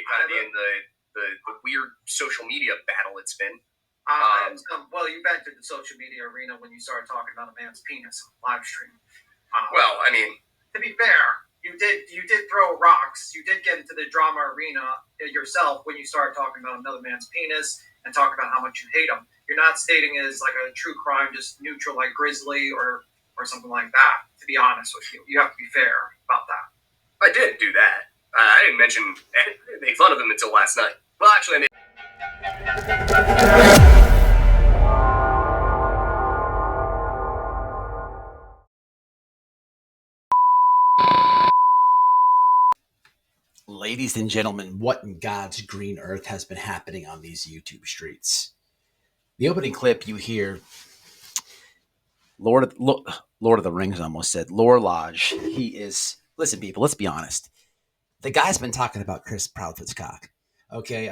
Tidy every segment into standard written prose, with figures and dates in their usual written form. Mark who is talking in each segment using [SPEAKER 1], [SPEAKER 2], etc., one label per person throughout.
[SPEAKER 1] kind of be in the weird social media battle it's been.
[SPEAKER 2] Well, you've entered the social media arena when you started talking about a man's penis on live stream.
[SPEAKER 1] Well, I mean,
[SPEAKER 2] to be fair, you did throw rocks. You did get into the drama arena yourself when you started talking about another man's penis and talking about how much you hate him. You're not stating it as like a true crime, just neutral like Grizzly or something like that. To be honest with you, you have to be fair about that.
[SPEAKER 1] I didn't do that. I didn't make fun of him until last night. Well, actually, I made.
[SPEAKER 3] Ladies and gentlemen, what in God's green earth has been happening on these YouTube streets? The opening clip you hear, Lord of the Rings almost said, Lore Lodge. He is, listen people, let's be honest. The guy's been talking about Chris Proudfoot's cock. Okay,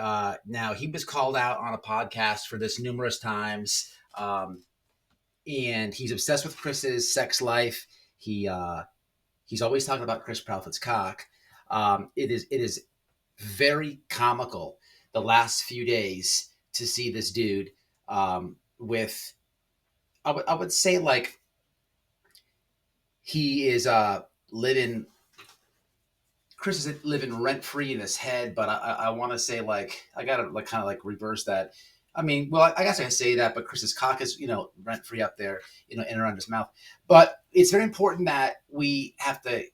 [SPEAKER 3] now he was called out on a podcast for this numerous times, and he's obsessed with Chris's sex life. He's always talking about Chris Proudfoot's cock. It is very comical the last few days to see this dude with, I would say, like, he is living. Chris is living rent free in his head, but I want to say, like, I gotta like kind of like reverse that. I mean, well, I guess I can say that, but Chris's cock is, rent free up there, in and around his mouth. But it's very important that we have to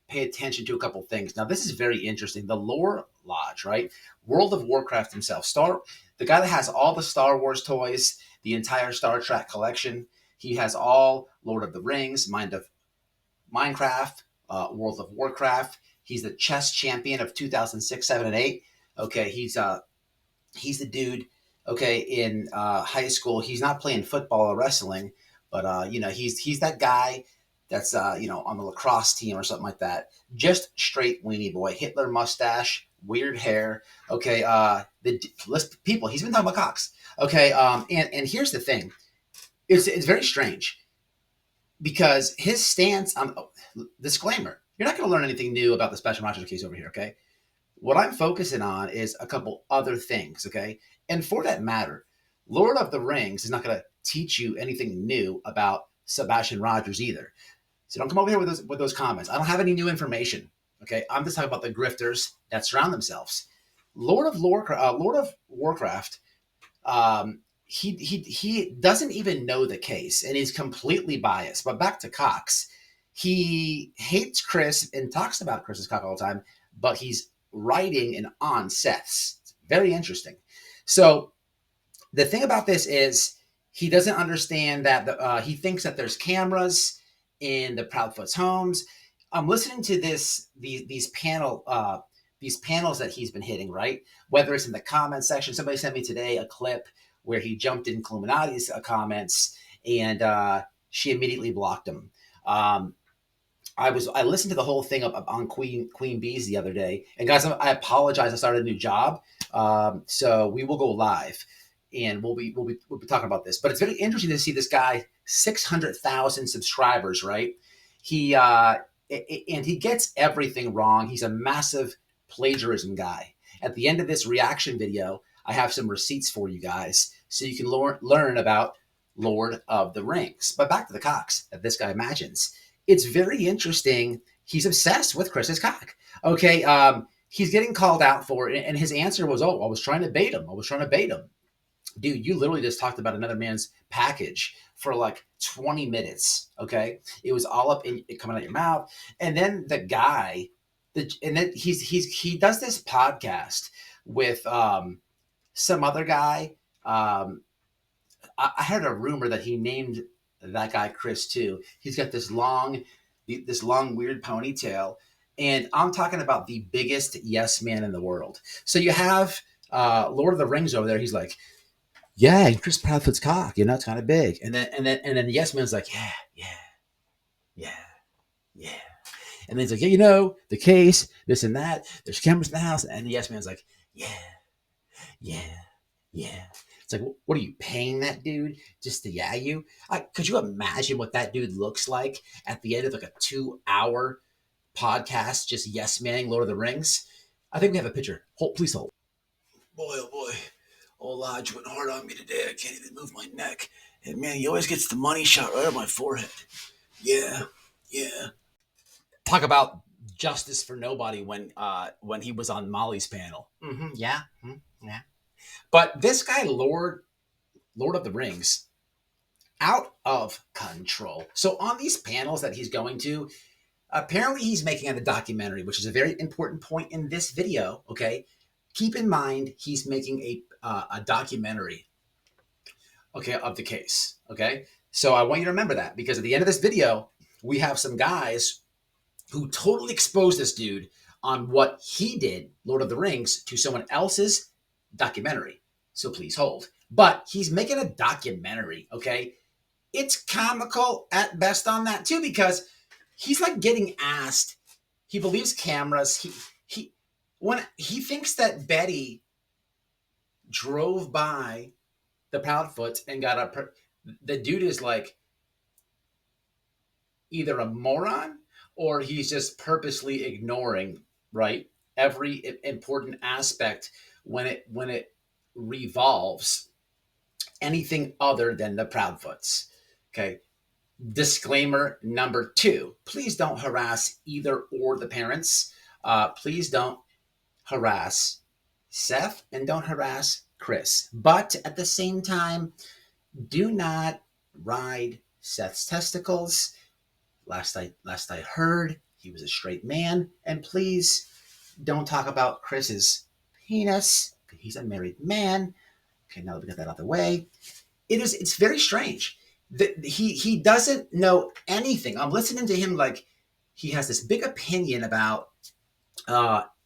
[SPEAKER 3] pay attention to a couple things. Now, this is very interesting. The Lore Lodge, right? World of Warcraft himself, the guy that has all the Star Wars toys, the entire Star Trek collection. He has all Lord of the Rings, Minecraft, World of Warcraft. He's the chess champion of 2006, 7, and 8. Okay, he's the dude. Okay, in high school, he's not playing football or wrestling, but he's that guy that's on the lacrosse team or something like that. Just straight weenie boy, Hitler mustache, weird hair. Okay, people, he's been talking about cocks. Okay, and here's the thing, it's very strange because his stance on disclaimer. You're not going to learn anything new about the Special Masters case over here, okay? What I'm focusing on is a couple other things, okay? And for that matter, Lord of the Rings is not going to teach you anything new about Sebastian Rogers either. So don't come over here with those comments. I don't have any new information, okay? I'm just talking about the grifters that surround themselves. Lord of Warcraft, he doesn't even know the case, and he's completely biased. But back to Cox. He hates Chris and talks about Chris's cock all the time, but he's writing and on Seth's. It's very interesting. So the thing about this is he doesn't understand that he thinks that there's cameras in the Proudfoot's homes. I'm listening to these panels that he's been hitting, right? Whether it's in the comment section. Somebody sent me today a clip where he jumped in Illuminati's comments and she immediately blocked him. I listened to the whole thing up on Queen Bees the other day, and guys, I apologize. I started a new job, so we will go live, and we'll be talking about this. But it's very interesting to see this guy, 600,000 subscribers, right? And he gets everything wrong. He's a massive plagiarism guy. At the end of this reaction video, I have some receipts for you guys, so you can learn about Lord of the Rings. But back to the cocks that this guy imagines. It's very interesting. He's obsessed with Chris's cock. Okay, he's getting called out for it, and his answer was, "Oh, I was trying to bait him. Dude, you literally just talked about another man's package for like 20 minutes. Okay, it was all up in coming out your mouth, and then the guy, and then he does this podcast with some other guy. I heard a rumor that he named that guy Chris too. He's got this long weird ponytail, and I'm talking about the biggest yes man in the world. So you have Lord of the Rings over there. He's like, yeah, and Chris Proudfoot's cock, it's kind of big, and then the yes man's like, yeah, and then he's like, yeah, the case, this and that. There's cameras in the house, and the yes man's like, yeah. It's like, what are you paying that dude just to yeah you? Could you imagine what that dude looks like at the end of like a 2-hour podcast, just yes manning Lord of the Rings? I think we have a picture. Please hold.
[SPEAKER 4] Boy, oh boy. Old Lodge went hard on me today. I can't even move my neck. And man, he always gets the money shot right on my forehead. Yeah.
[SPEAKER 3] Talk about justice for nobody when he was on Molly's panel. Yeah. But this guy, Lord of the Rings, out of control. So on these panels that he's going to, apparently he's making a documentary, which is a very important point in this video. Okay, keep in mind he's making a documentary, okay, of the case. Okay, so I want you to remember that, because at the end of this video, we have some guys who totally exposed this dude on what he did, Lord of the Rings, to someone else's documentary. So please hold. But he's making a documentary, okay? It's comical at best on that too, because he's like getting asked. He believes cameras. When he thinks that Betty drove by the Proudfoot and got up, the dude is like either a moron or he's just purposely ignoring, right, every important aspect when it revolves anything other than the Proudfoots. Okay. Disclaimer number 2, please don't harass either or the parents. Please don't harass Seth and don't harass Chris. But at the same time, do not ride Seth's testicles. Last I heard, he was a straight man. And please don't talk about Chris's penis. He's a married man. Okay, now that we got that out of the way. It's very strange. He doesn't know anything. I'm listening to him like he has this big opinion about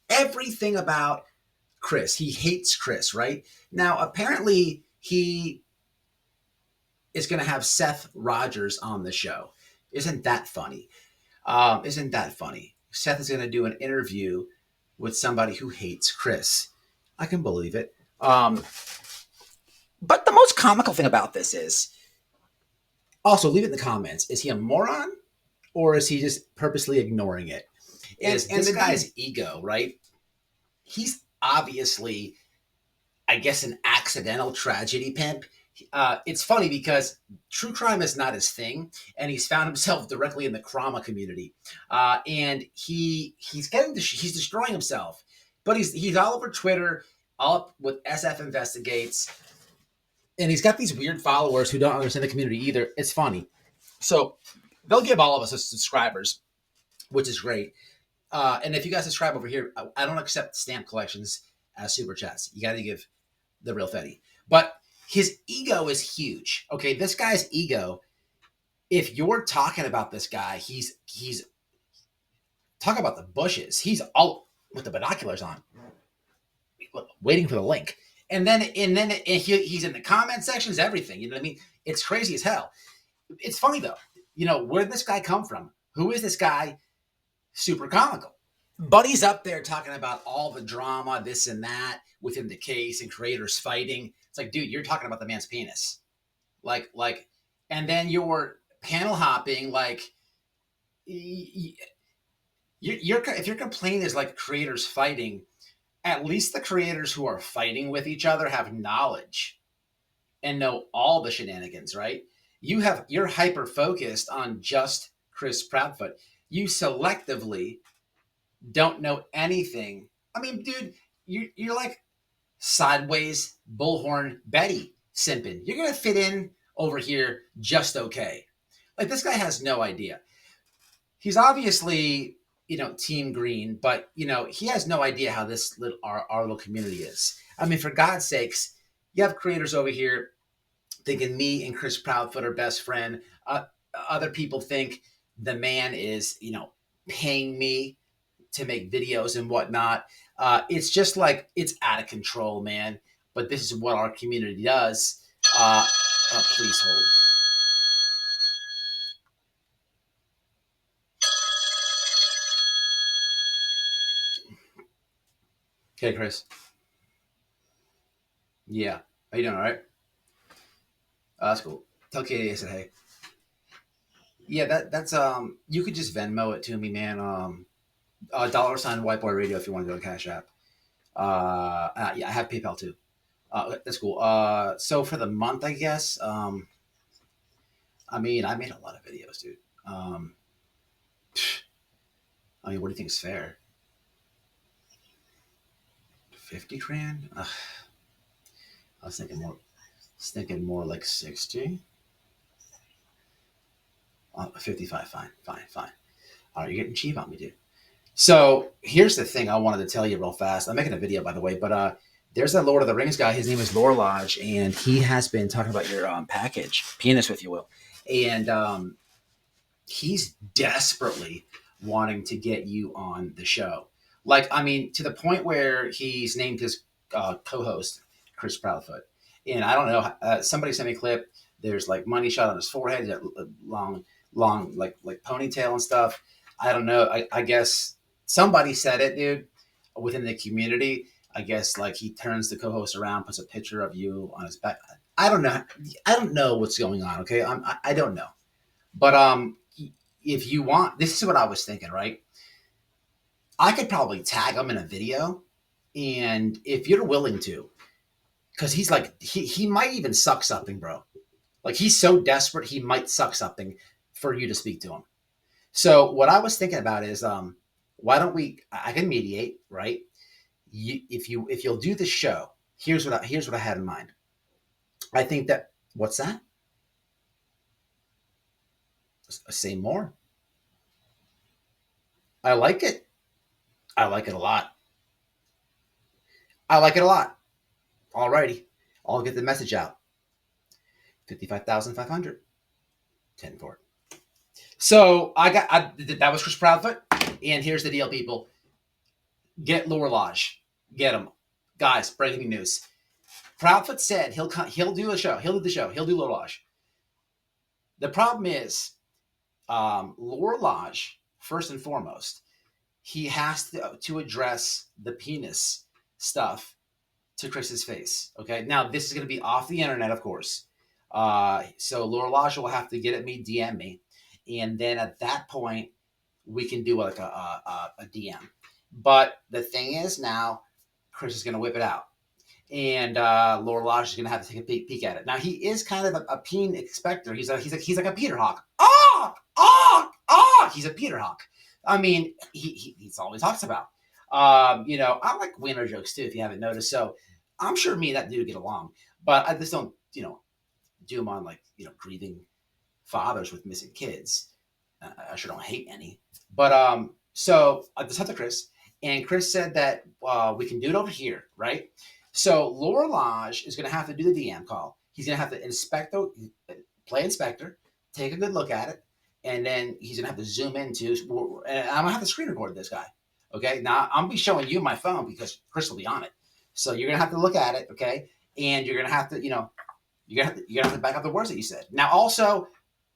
[SPEAKER 3] everything about Chris. He hates Chris, right? Now, apparently, he is going to have Seth Rogers on the show. Isn't that funny? Seth is going to do an interview with somebody who hates Chris. I can believe it. But the most comical thing about this is, also leave it in the comments, is he a moron or is he just purposely ignoring it? And this guy's ego, right? He's obviously, I guess, an accidental tragedy pimp. It's funny because true crime is not his thing, and he's found himself directly in the trauma community, and he's destroying himself. But he's all over Twitter, all up with SF Investigates, and he's got these weird followers who don't understand the community either. It's funny, so they'll give all of us subscribers, which is great. And if you guys subscribe over here, I don't accept stamp collections as super chats. You got to give the real Fetty, but his ego is huge. Okay, this guy's ego, if you're talking about this guy, he's talk about the bushes. He's all with the binoculars on, waiting for the link. And then he's in the comment sections, everything. You know what I mean? It's crazy as hell. It's funny though. You know, where did this guy come from? Who is this guy? Super comical. But he's up there talking about all the drama, this and that within the case and creators fighting. It's like, dude, you're talking about the man's penis. Like, and then you're panel hopping. Like, if your complaint is like creators fighting, at least the creators who are fighting with each other have knowledge and know all the shenanigans, right? You're hyper focused on just Chris Proudfoot. You selectively don't know anything. I mean, dude, you're like sideways bullhorn Betty simping. You're gonna fit in over here just okay. Like, this guy has no idea. He's obviously, Team Green, but he has no idea how this our little community is. I mean, for God's sakes, you have creators over here thinking me and Chris Proudfoot are best friend. Other people think the man is, paying me to make videos and whatnot. It's just like, it's out of control, man. But this is what our community does. Please hold. Okay, Chris. Yeah. How you doing? All right? That's cool. Tell Katie I said hey. Yeah, that's you could just Venmo it to me, man. $WhiteBoyRadio if you want to go to Cash App. Yeah, I have PayPal too. That's cool. So for the month, I guess. I mean, I made a lot of videos, dude. I mean, what do you think is fair? 50 grand? Ugh, I was thinking more like 60. 55. Fine. All right, you're getting cheap on me, dude. So here's the thing I wanted to tell you real fast. I'm making a video, by the way, but there's that Lord of the Rings guy. His name is Lore Lodge, and he has been talking about your package, penis, if you will. And he's desperately wanting to get you on the show. Like, I mean, to the point where he's named his co-host Chris Proudfoot. And I don't know, somebody sent me a clip. There's like money shot on his forehead, long, like ponytail and stuff. I don't know. I guess somebody said it, dude, within the community. I guess like he turns the co-host around, puts a picture of you on his back. I don't know. I don't know what's going on. Okay, I don't know. But if you want, this is what I was thinking, right? I could probably tag him in a video, and if you're willing to, because he's like he might even suck something, bro. Like he's so desperate, he might suck something for you to speak to him. So what I was thinking about is, why don't we? I can mediate, right? If you'll do the show, here's what I had in mind. I think that what's that? Say more. I like it. I like it a lot. I like it a lot. Alrighty, I'll get the message out. 55,500. 10 for it. So that was Chris Proudfoot, and here's the deal, people. Get Lure Lodge. Get him, guys. Breaking news. Proudfoot said he'll do a show. He'll do the show. He'll do Lure Lodge. The problem is, Lure Lodge, first and foremost, he has to address the penis stuff to Chris's face. Okay. Now this is going to be off the internet, of course. So Lure Lodge will have to get at me, DM me, and then at that point we can do like a DM. But the thing is, now Chris is going to whip it out, and Lure Lodge is going to have to take a peek at it. Now he is kind of a peen expector. He's like a Peter Hawk. He's a Peter Hawk. I mean, he's all he talks about. I like wiener jokes too, if you haven't noticed. So I'm sure me and that dude get along, but I just don't, do them on like, grieving fathers with missing kids. I sure don't hate any. But so I just talked to Chris, and Chris said that we can do it over here, right? So Lure Lodge is going to have to do the DM call. He's going to have to play inspector, take a good look at it, and then he's going to have to zoom into, and I'm going to have to screen record this guy. Okay, now I'm be showing you my phone because Chris will be on it. So you're going to have to look at it, okay? And you're going to have to, you're going to have to back up the words that you said. Now, also,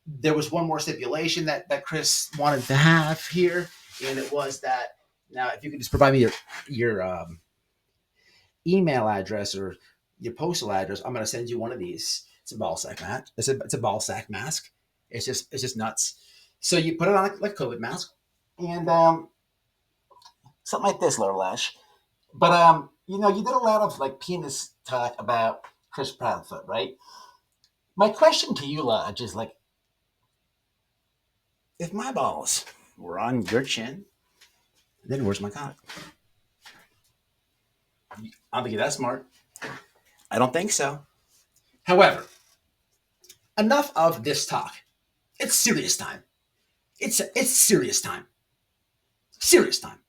[SPEAKER 3] there was one more stipulation that Chris wanted to have here, and it was that, now if you could just provide me your email address or your postal address, I'm going to send you one of these. It's a ball sack mask. It's a ball sack mask. It's just nuts. So you put it on like a COVID mask, and something like this, Lure Lodge. But you did a lot of like penis talk about Chris Proudfoot, right? My question to you, Lodge, is like, if my balls were on your chin, then where's my cock? I don't think you're that smart. I don't think so. However, enough of this talk. It's serious time. It's serious time. Serious time.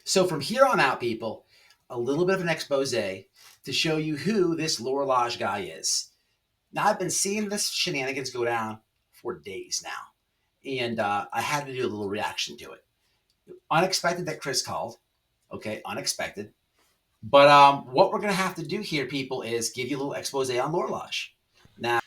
[SPEAKER 3] So from here on out, people, a little bit of an expose to show you who this Lure Lodge guy is. Now, I've been seeing this shenanigans go down for days now, and I had to do a little reaction to it. Unexpected that Chris called. Okay, unexpected. But what we're going to have to do here, people, is give you a little expose on Lure Lodge. Now,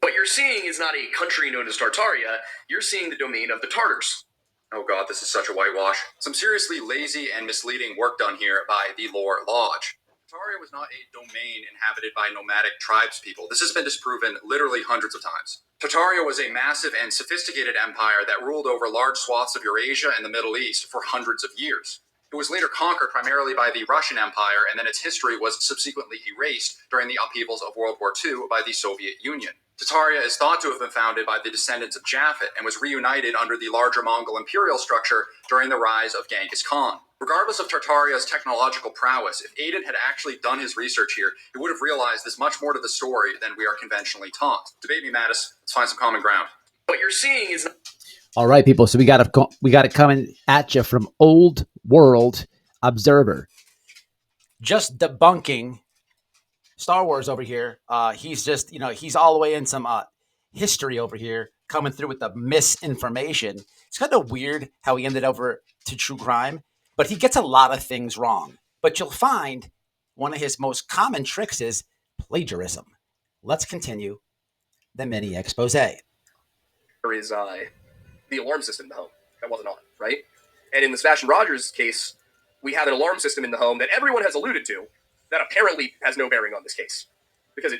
[SPEAKER 1] What you're seeing is not a country known as Tartaria. You're seeing the domain of the Tartars. Oh god, this is such a whitewash. Some seriously lazy and misleading work done here by the Lore Lodge. Tartaria was not a domain inhabited by nomadic tribes people. This has been disproven literally hundreds of times. Tartaria was a massive and sophisticated empire that ruled over large swaths of Eurasia and the Middle East for hundreds of years. It was later conquered primarily by the Russian Empire, and then its history was subsequently erased during the upheavals of World War II by the Soviet Union. Tartaria is thought to have been founded by the descendants of Japhet and was reunited under the larger Mongol imperial structure during the rise of Genghis Khan. Regardless of Tartaria's technological prowess, if Aiden had actually done his research here, he would have realized there's much more to the story than we are conventionally taught. Debate me, Mattis. Let's find some common ground. What you're seeing is...
[SPEAKER 3] All right, people. So we got it coming at you from Old World Observer. Just debunking Star Wars over here. He's just, he's all the way in some history over here, coming through with the misinformation. It's kind of weird how he ended over to true crime, but he gets a lot of things wrong. But you'll find one of his most common tricks is plagiarism. Let's continue the mini expose.
[SPEAKER 5] There is the alarm system in the home that wasn't on, right? And in the Sebastian Rogers case, we have an alarm system in the home that everyone has alluded to that apparently has no bearing on this case. Because,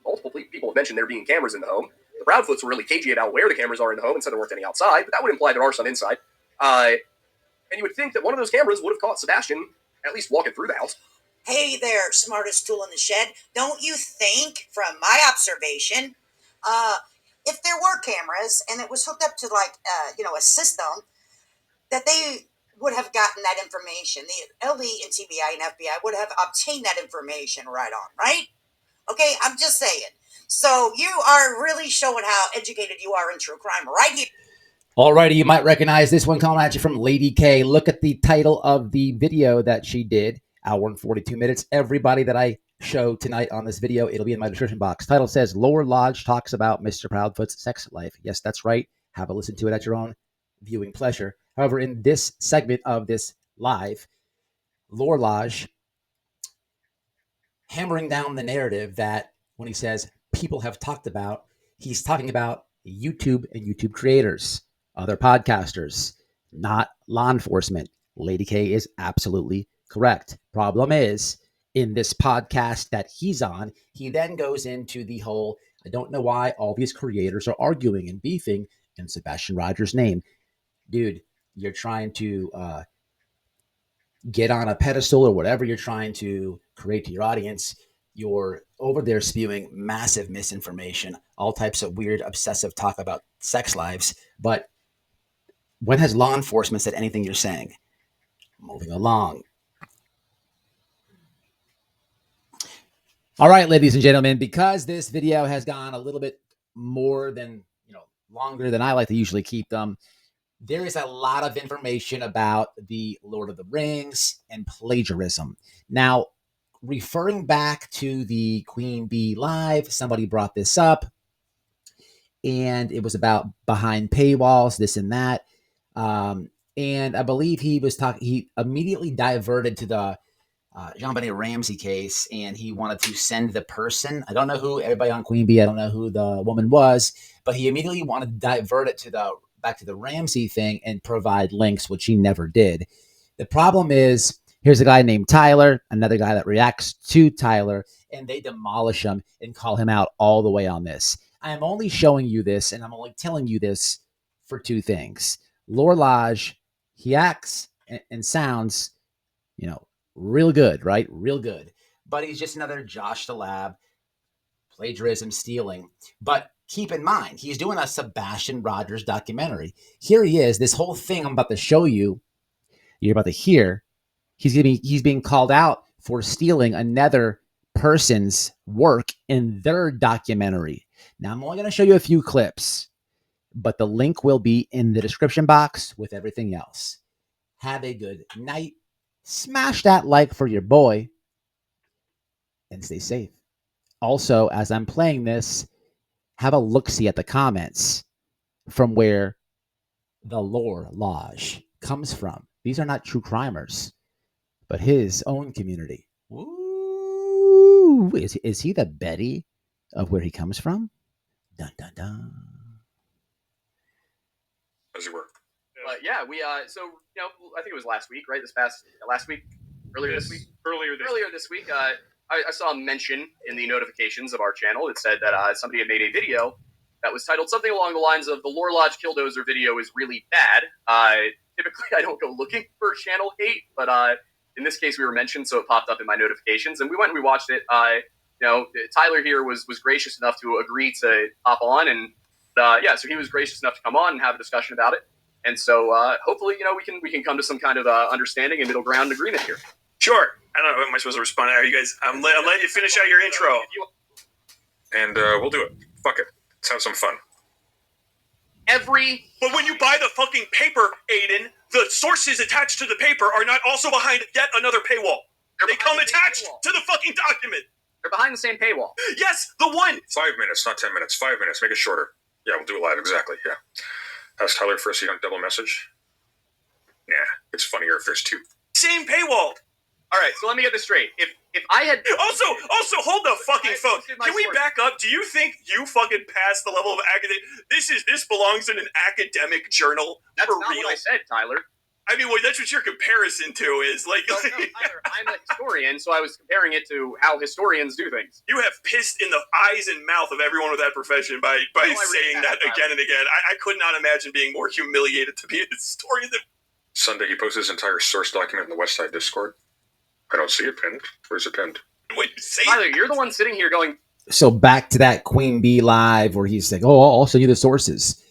[SPEAKER 5] multiple people have mentioned there being cameras in the home. The Proudfoots were really cagey about where the cameras are in the home and said there weren't any outside, but that would imply there are some inside. And you would think that one of those cameras would have caught Sebastian at least walking through the house.
[SPEAKER 6] Hey there, smartest tool in the shed. Don't you think, from my observation, if there were cameras and it was hooked up to a system, that they would have gotten that information. The LE and TBI and FBI would have obtained that information right on, right? Okay, I'm just saying. So you are really showing how educated you are in true crime right here.
[SPEAKER 3] Alrighty, you might recognize this one coming at you from LadyK. Look at the title of the video that she did, hour and 42 minutes. Everybody that I show tonight on this video, it'll be in my description box. Title says, Lower Lodge talks about Mr. Proudfoot's sex life. Yes, that's right. Have a listen to it at your own viewing pleasure. However, in this segment of this live, Lower Lodge hammering down the narrative that when he says people have talked about, he's talking about YouTube and YouTube creators, other podcasters, not law enforcement. LadyK is absolutely correct. Problem is, in this podcast that he's on, he then goes into the whole, I don't know why all these creators are arguing and beefing in Sebastian Rogers' name. Dude, you're trying to get on a pedestal or whatever you're trying to create to your audience. You're over there spewing massive misinformation, all types of weird, obsessive talk about sex lives. But when has law enforcement said anything you're saying? Moving along. All right, ladies and gentlemen, because this video has gone a little bit more than, longer than I like to usually keep them, there is a lot of information about the Lord of the Rings and plagiarism. Now, referring back to the Queen Bee Live, somebody brought this up, and it was about behind paywalls, this and that. And I believe he immediately diverted to the JonBenet Ramsey case, and he wanted to send the person. I don't know who, everybody on Queen Bee, I don't know who the woman was, but he immediately wanted to divert it to back to the Ramsey thing and provide links, which he never did. The problem is, here's a guy named Tyler, another guy that reacts to Tyler, and they demolish him and call him out all the way on this. I am only showing you this, and I'm only telling you this for two things. Lower Lodge, he acts and sounds, real good, right? Real good. But he's just another Josh the Lab, plagiarism, stealing. But keep in mind, he's doing a Sebastian Rogers documentary. Here he is. This whole thing I'm about to show you, you're about to hear, he's being called out for stealing another person's work in their documentary. Now, I'm only going to show you a few clips, but the link will be in the description box with everything else. Have a good night. Smash that like for your boy and stay safe. Also, as I'm playing this, have a look-see at the comments from where the Lower Lodge comes from. These are not true crimers, but his own community. Ooh, is he the Betty of where he comes from? Dun, dun, dun.
[SPEAKER 1] How's your work?
[SPEAKER 5] But yeah, we I think it was last week, right? Earlier this week, I saw a mention in the notifications of our channel that said that somebody had made a video that was titled something along the lines of "The Lore Lodge Killdozer video is really bad." Typically, I don't go looking for channel hate, but in this case, we were mentioned, so it popped up in my notifications, and we went and we watched it. Tyler here was gracious enough to agree to hop on, and so he was gracious enough to come on and have a discussion about it. And so hopefully, we can come to some kind of understanding and middle ground agreement here.
[SPEAKER 7] Sure. I don't know. Am I supposed to respond? Are you guys? I'm letting you finish out your intro.
[SPEAKER 1] And we'll do it. Fuck it. Let's have some fun.
[SPEAKER 7] But when you buy the fucking paper, Aiden, the sources attached to the paper are not also behind yet another paywall. They come attached to the fucking document.
[SPEAKER 5] They're behind the same paywall.
[SPEAKER 7] Yes, the one.
[SPEAKER 1] 5 minutes, not 10 minutes. 5 minutes. Make it shorter. Yeah, we'll do it live. Exactly. Yeah. Ask Tyler for a second double message. Nah, it's funnier if there's two.
[SPEAKER 7] Same paywall.
[SPEAKER 5] All right, so let me get this straight. If I had
[SPEAKER 7] Also, hold the fucking phone. Can we back up? Do you think you fucking passed the level of academic? This belongs in an academic journal.
[SPEAKER 5] That's
[SPEAKER 7] for
[SPEAKER 5] not
[SPEAKER 7] real.
[SPEAKER 5] what I said, Tyler.
[SPEAKER 7] I mean, that's what your comparison to is like.
[SPEAKER 5] No, Tyler, I'm a historian, so I was comparing it to how historians do things.
[SPEAKER 7] You have pissed in the eyes and mouth of everyone with that profession by saying that again and again. I could not imagine being more humiliated to be a historian than.
[SPEAKER 1] Sunday, he posted his entire source document in the Westside Discord. I don't see it pinned. Where's it pinned?
[SPEAKER 7] Wait, say
[SPEAKER 5] Tyler, you're the one sitting here going.
[SPEAKER 3] So back to that Queen Bee live where he's like, "Oh, I'll send you the sources."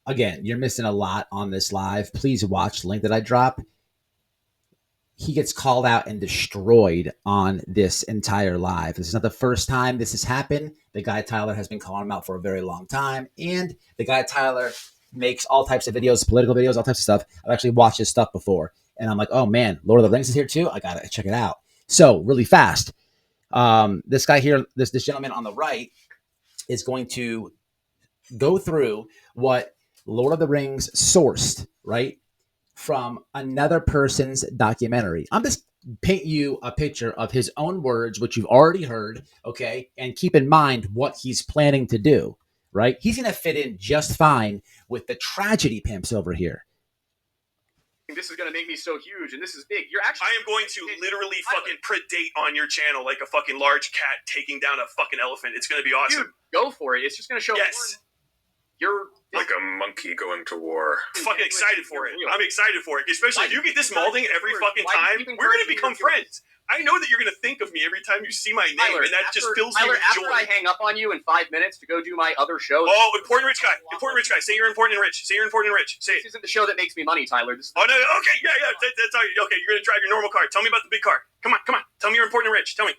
[SPEAKER 3] Again, you're missing a lot on this live. Please watch the link that I drop. He gets called out and destroyed on this entire live. This is not the first time this has happened. The guy Tyler has been calling him out for a very long time. And the guy Tyler makes all types of videos, political videos, all types of stuff. I've actually watched his stuff before. And I'm like, oh man, Lord of the Rings is here too? I got to check it out. So really fast. This guy here, this gentleman on the right is going to go through what Lord of the Rings sourced, right, from another person's documentary. I'm just paint you a picture of his own words, which you've already heard, okay, and keep in mind what he's planning to do, right? He's going to fit in just fine with the tragedy pimps over here.
[SPEAKER 5] This is going to make me so huge, and this is big. You're actually.
[SPEAKER 7] I am going to literally fucking predate on your channel like a fucking large cat taking down a fucking elephant. It's going to be awesome.
[SPEAKER 5] Dude, go for it. It's just going to show.
[SPEAKER 7] Yes.
[SPEAKER 5] You're
[SPEAKER 1] like a monkey going to war.
[SPEAKER 7] I'm fucking excited for it. I'm excited for it. Especially if you get this molding every fucking time, we're going to become friends. I know that you're going to think of me every time you see my name,
[SPEAKER 5] Tyler,
[SPEAKER 7] and that just fills me with joy.
[SPEAKER 5] After I hang up on you in 5 minutes to go do my other show.
[SPEAKER 7] Oh, important rich guy. Important rich guy. Say you're important and rich. Say you're important and rich. Say it.
[SPEAKER 5] This isn't the show that makes me money, Tyler. This is
[SPEAKER 7] Oh, no. Okay, yeah. That's all. Okay, you're going to drive your normal car. Tell me about the big car. Come on. Tell me you're important and rich. Tell me.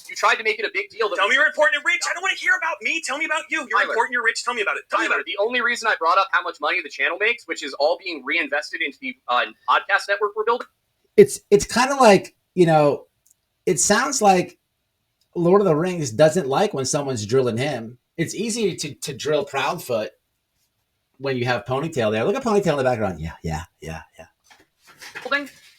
[SPEAKER 5] You tried to make it a big deal.
[SPEAKER 7] Tell me you're important and rich. I don't want to hear about me. Tell me about you. You're
[SPEAKER 5] Tyler,
[SPEAKER 7] important, you're rich. Tell me about it. Tell me about it.
[SPEAKER 5] The only reason I brought up how much money the channel makes, which is all being reinvested into the podcast network we're building.
[SPEAKER 3] It's kind of like, it sounds like Lord of the Rings doesn't like when someone's drilling him. It's easy to drill Proudfoot when you have Ponytail there. Look at Ponytail in the background. Yeah.
[SPEAKER 5] The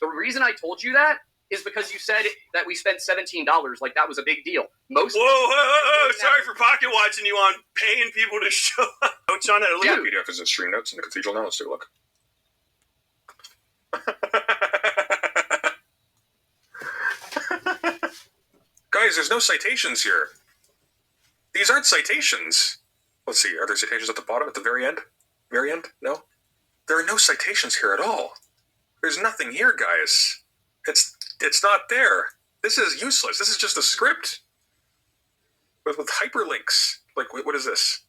[SPEAKER 5] reason I told you that is because you said that we spent $17. Like, that was a big deal.
[SPEAKER 7] Whoa. Sorry for pocket watching you on paying people to show up. Coach on it.
[SPEAKER 1] Yeah, PDF is in stream notes in the cathedral now. Let's take a look. Guys, there's no citations here. These aren't citations. Let's see, are there citations at the bottom, at the very end? Very end? No? There are no citations here at all. There's nothing here, guys. It's not there. This is useless. This is just a script. With hyperlinks. Like, what is this?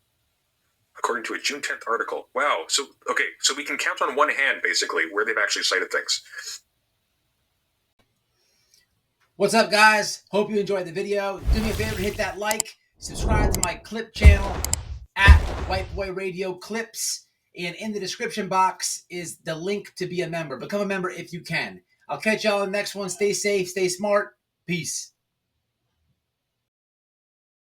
[SPEAKER 1] According to a June 10th article. Wow. So we can count on one hand, basically, where they've actually cited things.
[SPEAKER 3] What's up, guys? Hope you enjoyed the video. Do me a favor, hit that like, subscribe to my clip channel at WhiteBoyRadio Clips, and in the description box is the link to be a member. Become a member if you can. I'll catch y'all in the next one. Stay safe, stay smart. Peace.